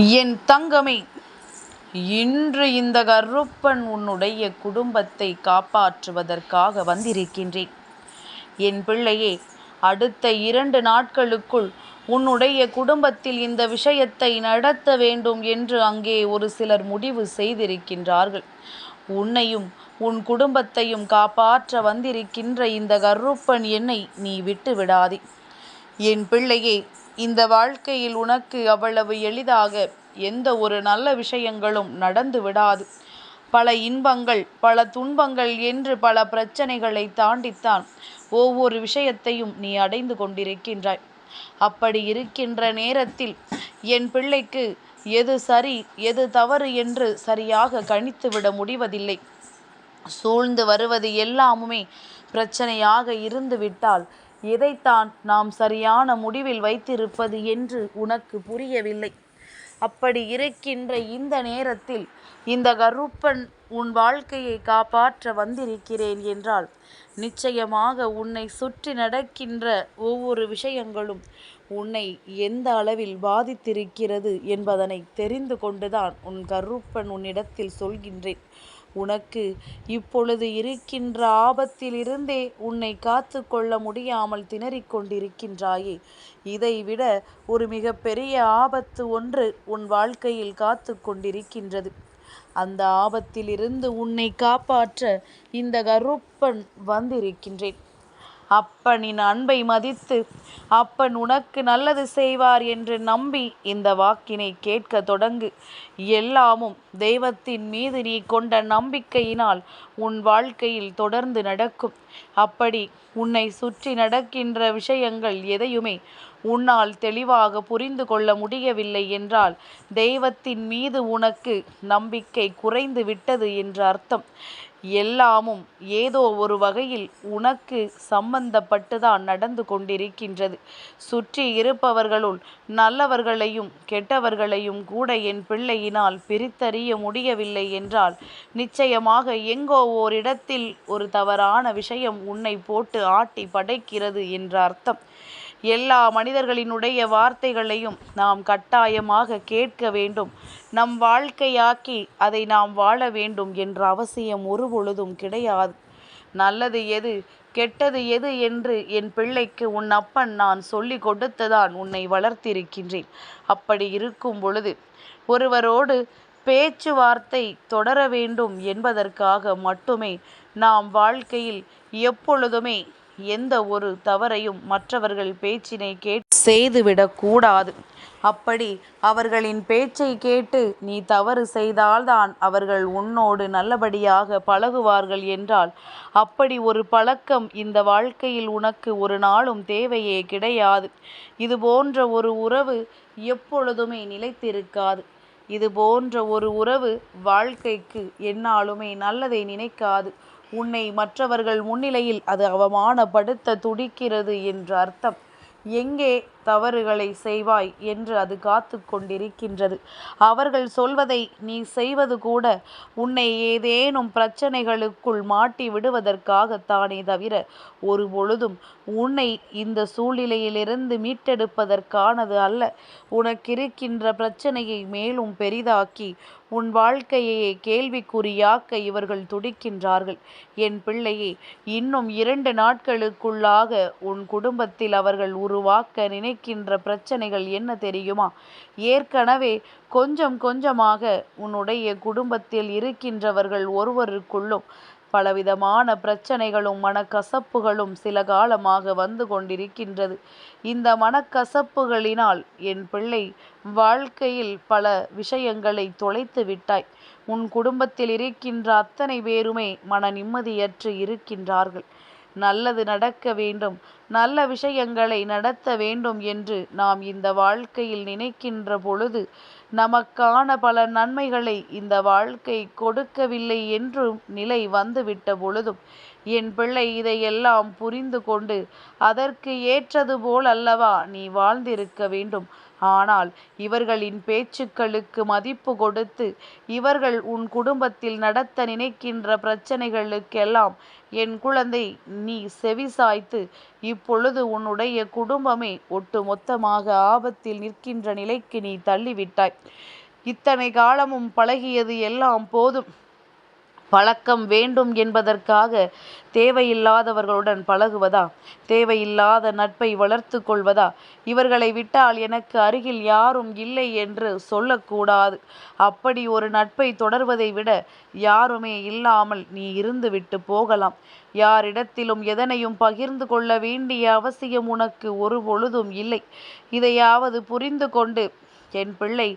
என் தங்கமே, இன்று இந்த கருப்பன் உன்னுடைய குடும்பத்தை காப்பாற்றுவதற்காக வந்திருக்கின்றேன். என் பிள்ளையே, அடுத்த 2 நாட்களுக்குள் உன்னுடைய குடும்பத்தில் இந்த விஷயத்தை நடத்த வேண்டும் என்று அங்கே ஒரு சிலர் முடிவு செய்திருக்கின்றார்கள். உன்னையும் உன் குடும்பத்தையும் காப்பாற்ற வந்திருக்கின்ற இந்த கருப்பன் என்னை நீ விட்டு விடாதே. என் பிள்ளையே, இந்த வாழ்க்கையில் உனக்கு அவ்வளவு எளிதாக எந்த ஒரு நல்ல விஷயங்களும் நடந்து விடாது. பல இன்பங்கள், பல துன்பங்கள் என்று பல பிரச்சனைகளை தாண்டித்தான் ஒவ்வொரு விஷயத்தையும் நீ அடைந்து கொண்டிருக்கின்றாய். அப்படி இருக்கின்ற நேரத்தில் என் பிள்ளைக்கு எது சரி எது தவறு என்று சரியாக கணித்துவிட முடிவதில்லை. சூழ்ந்து வருவது எல்லாமுமே பிரச்சனையாக இருந்துவிட்டால் எதைத்தான் நாம் சரியான முடிவில் வைத்திருப்பது என்று உனக்கு புரியவில்லை. அப்படி இருக்கின்ற இந்த நேரத்தில் இந்த கருப்பன் உன் வாழ்க்கையை காப்பாற்ற வந்திருக்கிறேன் என்றால் நிச்சயமாக உன்னை சுற்றி நடக்கின்ற ஒவ்வொரு விஷயங்களும் உன்னை எந்த அளவில் பாதித்திருக்கிறது என்பதனை தெரிந்து கொண்டுதான் உன் கருப்பன் உன்னிடத்தில் சொல்கின்றேன். உனக்கு இப்பொழுது இருக்கின்ற ஆபத்திலிருந்தே உன்னை காத்து கொள்ள முடியாமல் திணறிக் கொண்டிருக்கின்றாயே, இதைவிட ஒரு மிகப்பெரிய ஆபத்து ஒன்று உன் வாழ்க்கையில் காத்து கொண்டிருக்கின்றது. அந்த ஆபத்திலிருந்து உன்னை காப்பாற்ற இந்த கருப்பன் வந்திருக்கின்றேன். அப்பனின் அன்பை மதித்து அப்பன் உனக்கு நல்லது செய்வார் என்று நம்பி இந்த வாக்கினை கேட்க தொடங்கு. எல்லாமும் தெய்வத்தின் மீது நீ கொண்ட நம்பிக்கையினால் உன் வாழ்க்கையில் தொடர்ந்து நடக்கும். அப்படி உன்னை சுற்றி நடக்கின்ற விஷயங்கள் எதையுமே உன்னால் தெளிவாக புரிந்து கொள்ள முடியவில்லை என்றால் தெய்வத்தின் மீது உனக்கு நம்பிக்கை குறைந்து விட்டது என்று அர்த்தம். எல்லாமும் ஏதோ ஒரு வகையில் உனக்கு சம்பந்தப்பட்டுதான் நடந்து கொண்டிருக்கின்றது. சுற்றி இருப்பவர்களுள் நல்லவர்களையும் கெட்டவர்களையும் கூட என் பிள்ளையினால் பிரித்தறிய முடியவில்லை என்றால் நிச்சயமாக எங்கோ ஓரிடத்தில் ஒரு தவறான விஷயம் உன்னை போட்டு ஆட்டி படைக்கிறது என்ற அர்த்தம். எல்லா மனிதர்களினுடைய வார்த்தைகளையும் நாம் கட்டாயமாக கேட்க வேண்டும், நம் வாழ்க்கையாக்கி அதை நாம் வாழ வேண்டும் என்ற அவசியம் ஒரு பொழுதும் கிடையாது. நல்லது எது கெட்டது எது என்று என் பிள்ளைக்கு உன் அப்பன் நான் சொல்லி கொடுத்துதான் உன்னை வளர்த்திருக்கின்றேன். அப்படி இருக்கும் பொழுது ஒருவரோடு பேச்சுவார்த்தை தொடர வேண்டும் என்பதற்காக மட்டுமே நாம் வாழ்க்கையில் எப்பொழுதுமே எந்த ஒரு தவறையும் மற்றவர்கள் பேச்சினை கேட்டு செய்துவிடக்கூடாது. அப்படி அவர்களின் பேச்சை கேட்டு நீ தவறு செய்தால்தான் அவர்கள் உன்னோடு நல்லபடியாக பழகுவார்கள் என்றால் அப்படி ஒரு பழக்கம் இந்த வாழ்க்கையில் உனக்கு ஒரு நாளும் தேவையே கிடையாது. இது போன்ற ஒரு உறவு எப்பொழுதுமே நிலைத்திருக்காது. இது போன்ற ஒரு உறவு வாழ்க்கைக்கு எந்நாளுமே நல்லதை நினைக்காது. உன்னை மற்றவர்கள் முன்னிலையில் அது அவமானப்படுத்த துடிக்கிறது என்று அர்த்தம். எங்கே தவறுகளை செய்வாய் என்று அது காத்து கொண்டிருக்கின்றது. அவர்கள் சொல்வதை நீ செய்வது கூட உன்னை ஏதேனும் பிரச்சனைகளுக்குள் மாட்டி விடுவதற்காகத்தானே தவிர ஒரு பொழுதும் உன்னை இந்த சூழ்நிலையிலிருந்து மீட்டெடுப்பதற்கானது அல்ல. உனக்கிருக்கின்ற பிரச்சனையை மேலும் பெரிதாக்கி உன் வாழ்க்கையை கேள்விக்குறியாக்க இவர்கள் துடிக்கின்றார்கள். என் பிள்ளையே, இன்னும் 2 நாட்களுக்குள்ளாக உன் குடும்பத்தில் அவர்கள் உருவாக்க நினைக்கின்ற பிரச்சனைகள் என்ன தெரியுமா? ஏற்கனவே கொஞ்சம் கொஞ்சமாக உன்னுடைய குடும்பத்தில் இருக்கின்றவர்கள் ஒருவருக்குள்ளும் பலவிதமான பிரச்சனைகளும் மனக்கசப்புகளும் சில காலமாக வந்து கொண்டிருக்கின்றது. இந்த மனக்கசப்புகளினால் என் பிள்ளை வாழ்க்கையில் பல விஷயங்களை தொலைத்து விட்டாய். உன் குடும்பத்தில் இருக்கின்ற அத்தனை பேருமே மன நிம்மதியற்று இருக்கின்றார்கள். நல்லது நடக்க வேண்டும், நல்ல விஷயங்களை நடத்த வேண்டும் என்று நாம் இந்த வாழ்க்கையில் நினைக்கின்ற பொழுது நமக்கான பல நன்மைகளை இந்த வாழ்க்கை கொடுக்கவில்லை என்றும் நிலை வந்துவிட்ட பொழுதும் என் பிள்ளை இதையெல்லாம் புரிந்து கொண்டு அதற்கு ஏற்றது போல் அல்லவா நீ வாழ்ந்திருக்க வேண்டும். ஆனால் இவர்களின் பேச்சுக்களுக்கு மதிப்பு கொடுத்து இவர்கள் உன் குடும்பத்தில் நடத்த நினைக்கின்ற பிரச்சனைகளுக்கெல்லாம் என் குழந்தை நீ செவிசாய்த்து இப்பொழுது உன்னுடைய குடும்பமே ஒட்டு மொத்தமாக ஆபத்தில் நிற்கின்ற நிலைக்கு நீ தள்ளிவிட்டாய். இத்தனை காலமும் பழகியது எல்லாம் போதும். பழக்கம் வேண்டும் என்பதற்காக தேவையில்லாதவர்களுடன் பழகுவதா? தேவையில்லாத நட்பை வளர்த்து கொள்வதா? இவர்களை விட்டால் எனக்கு அருகில் யாரும் இல்லை என்று சொல்லக்கூடாது. அப்படி ஒரு நட்பை தொடர்வதை விட யாருமே இல்லாமல் நீ இருந்துவிட்டு போகலாம். யாரிடத்திலும் எதனையும் பகிர்ந்து கொள்ள வேண்டிய அவசியம் உனக்கு ஒரு பொழுதும் இல்லை. இதையாவது புரிந்து கொண்டு என் பிள்ளை,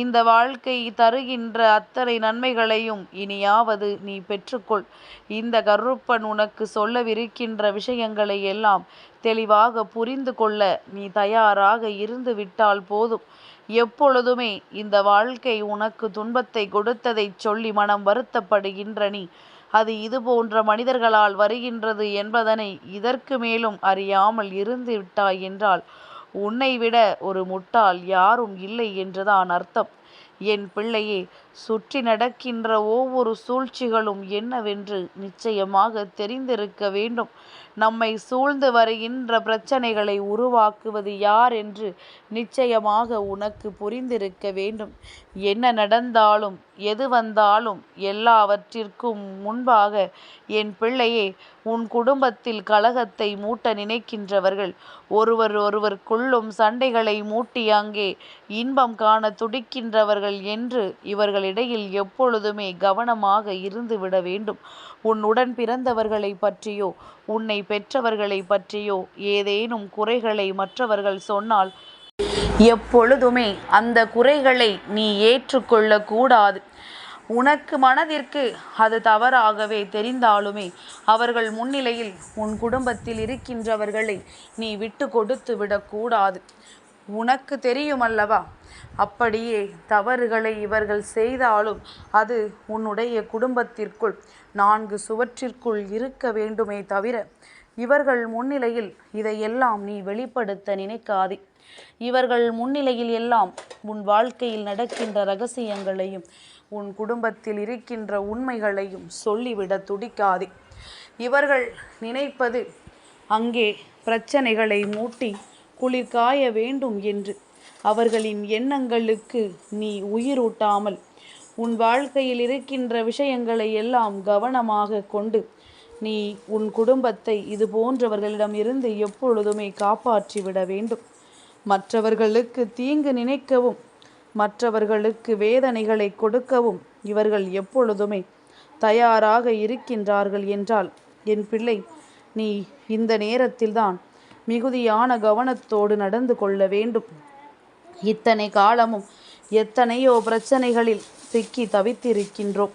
இந்த வாழ்க்கை தருகின்ற அத்தனை நன்மைகளையும் இனியாவது நீ பெற்றுக்கொள். இந்த கருப்பன் உனக்கு சொல்லவிருக்கின்ற விஷயங்களை எல்லாம் தெளிவாக புரிந்து கொள்ள நீ தயாராக இருந்து விட்டால் போதும். எப்பொழுதுமே இந்த வாழ்க்கை உனக்கு துன்பத்தை கொடுத்ததை சொல்லி மனம் வருத்தப்படுகின்ற நீ அது இது போன்ற மனிதர்களால் வருகின்றது என்பதனை இதற்கு மேலும் அறியாமல் இருந்து விட்டாய் என்றால் உன்னை விட ஒரு முட்டாள் யாரும் இல்லை என்றுதான் அர்த்தம். என் பிள்ளையே, சுற்றி நடக்கின்ற ஒவ்வொரு சூழ்ச்சிகளும் என்னவென்று நிச்சயமாக தெரிந்திருக்க வேண்டும். நம்மை சூழ்ந்து வருகின்ற பிரச்சனைகளை உருவாக்குவது யார் என்று நிச்சயமாக உனக்கு புரிந்திருக்க வேண்டும். என்ன நடந்தாலும் எது வந்தாலும் எல்லாவற்றிற்கும் முன்பாக என் பிள்ளையே, உன் குடும்பத்தில் கலகத்தை மூட்ட நினைக்கின்றவர்கள் ஒருவருக்குள்ளும் சண்டைகளை மூட்டி அங்கே இன்பம் காண துடிக்கின்றவர்கள் என்று இவர்களிடையில் எப்பொழுதுமே கவனமாக இருந்துவிட வேண்டும். உன்னுடன் பிறந்தவர்களை பற்றியோ உன்னை பெற்றவர்களை பற்றியோ ஏதேனும் குறைகளை மற்றவர்கள் சொன்னால் எப்பொழுதுமே அந்த குறைகளை நீ ஏற்றுக்கொள்ளக்கூடாது. உனக்கு மனதிற்கு அது தவறாகவே தெரிந்தாலுமே அவர்கள் முன்னிலையில் உன் குடும்பத்தில் இருக்கின்றவர்களை நீ விட்டு கொடுத்து விடக்கூடாது. உனக்கு தெரியுமல்லவா, அப்படியே தவறுகளை இவர்கள் செய்தாலும் அது உன்னுடைய குடும்பத்திற்குள் 4 சுவற்றிற்குள் இருக்க வேண்டுமே தவிர இவர்கள் முன்னிலையில் இதையெல்லாம் நீ வெளிப்படுத்த நினைக்காதே. இவர்கள் முன்னிலையில் எல்லாம் உன் வாழ்க்கையில் நடக்கின்ற ரகசியங்களையும் உன் குடும்பத்தில் இருக்கின்ற உண்மைகளையும் சொல்லிவிட துடிக்காதே. இவர்கள் நினைப்பது அங்கே பிரச்சனைகளை மூட்டி குளிர்காய வேண்டும் என்று. அவர்களின் எண்ணங்களுக்கு நீ உயிரூட்டாமல் உன் வாழ்க்கையில் இருக்கின்ற விஷயங்களை எல்லாம் கவனமாக கொண்டு நீ உன் குடும்பத்தை இது போன்றவர்களிடம் இருந்து எப்பொழுதுமே காப்பாற்றிவிட வேண்டும். மற்றவர்களுக்கு தீங்கு நினைக்கவும் மற்றவர்களுக்கு வேதனைகளை கொடுக்கவும் இவர்கள் எப்பொழுதுமே தயாராக இருக்கின்றார்கள் என்றால் என் பிள்ளை, நீ இந்த நேரத்தில்தான் மிகுதியான கவனத்தோடு நடந்து கொள்ள வேண்டும். இத்தனை காலமும் எத்தனையோ பிரச்சனைகளில் சிக்கி தவித்திருக்கின்றோம்.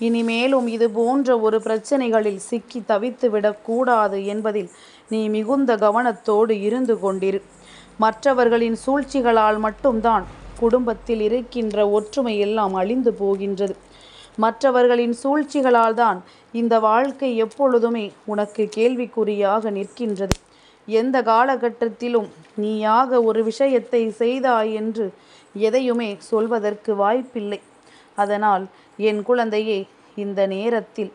இனிமேலும் இது போன்ற ஒரு பிரச்சனைகளில் சிக்கி தவித்து விடக்கூடாது என்பதில் நீ மிகுந்த கவனத்தோடு இருந்து கொண்டிரு. மற்றவர்களின் சூழ்ச்சிகளால் மட்டும்தான் குடும்பத்தில் இருக்கின்ற ஒற்றுமை எல்லாம் அழிந்து போகின்றது. மற்றவர்களின் சூழ்ச்சிகளால் தான் இந்த வாழ்க்கை எப்பொழுதுமே உனக்கு கேள்விக்குறியாக நிற்கின்றது. எந்த காலகட்டத்திலும் நீயாக ஒரு விஷயத்தை செய்தாய் என்று எதையுமே சொல்வதற்கு வாய்ப்பில்லை. அதனால் என் குழந்தையே, இந்த நேரத்தில்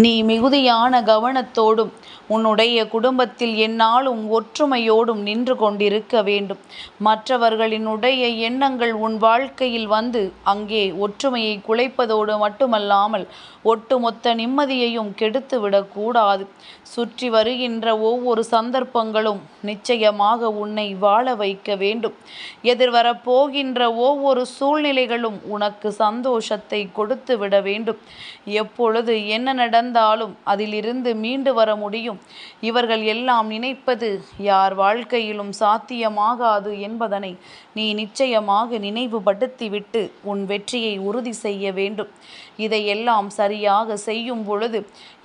நீ மிகுதியான கவனத்தோடும் உன்னுடைய குடும்பத்தில் எந்நாளும் ஒற்றுமையோடும் நின்று கொண்டிருக்க வேண்டும். மற்றவர்களினுடைய எண்ணங்கள் உன் வாழ்க்கையில் வந்து அங்கே ஒற்றுமையை குலைப்பதோடு மட்டுமல்லாமல் ஒட்டுமொத்த நிம்மதியையும் கெடுத்துவிடக்கூடாது. சுற்றி வருகின்ற ஒவ்வொரு சந்தர்ப்பங்களும் நிச்சயமாக உன்னை வாழ வைக்க வேண்டும். எதிர்வரப்போகின்ற ஒவ்வொரு சூழ்நிலைகளும் உனக்கு சந்தோஷத்தை கொடுத்து விட வேண்டும். எப்பொழுது என்ன நடந்தாலும் அதிலிருந்து மீண்டு வர முடியும். இவர்கள் எல்லாம் நினைப்பது யார் வாழ்க்கையிலும் சாத்தியமாகாது என்பதனை நீ நிச்சயமாக நினைவுபடுத்திவிட்டு உன் வெற்றியை உறுதி செய்ய வேண்டும். இதையெல்லாம் சரியாக செய்யும் பொழுது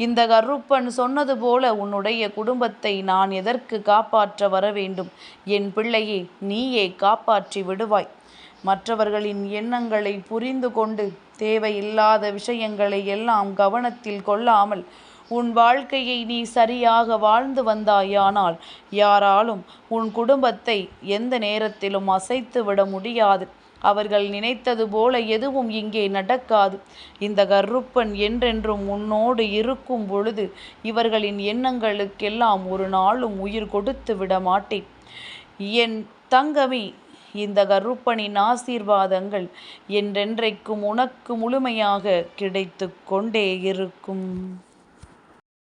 இந்த கருப்பன் சொன்னது போல உன்னுடைய குடும்பத்தை நான் எதற்கு காப்பாற்ற வர வேண்டும்? என் பிள்ளையே, நீயே காப்பாற்றி விடுவாய். மற்றவர்களின் எண்ணங்களை புரிந்து கொண்டு தேவையில்லாத விஷயங்களை எல்லாம் கவனத்தில் கொள்ளாமல் உன் வாழ்க்கையை நீ சரியாக வாழ்ந்து வந்தாயானால் யாராலும் உன் குடும்பத்தை எந்த நேரத்திலும் அசைத்து விட முடியாது. அவர்கள் நினைத்தது போல எதுவும் இங்கே நடக்காது. இந்த கருப்பன் என்றென்றும் உன்னோடு இருக்கும் பொழுது இவர்களின் எண்ணங்களுக்கெல்லாம் ஒரு நாளும் உயிர் கொடுத்து விட மாட்டேன். என் தங்கமே, இந்த கருப்பனின் ஆசீர்வாதங்கள் என்றென்றைக்கும் உனக்கு முழுமையாக கிடைத்து கொண்டே இருக்கும்.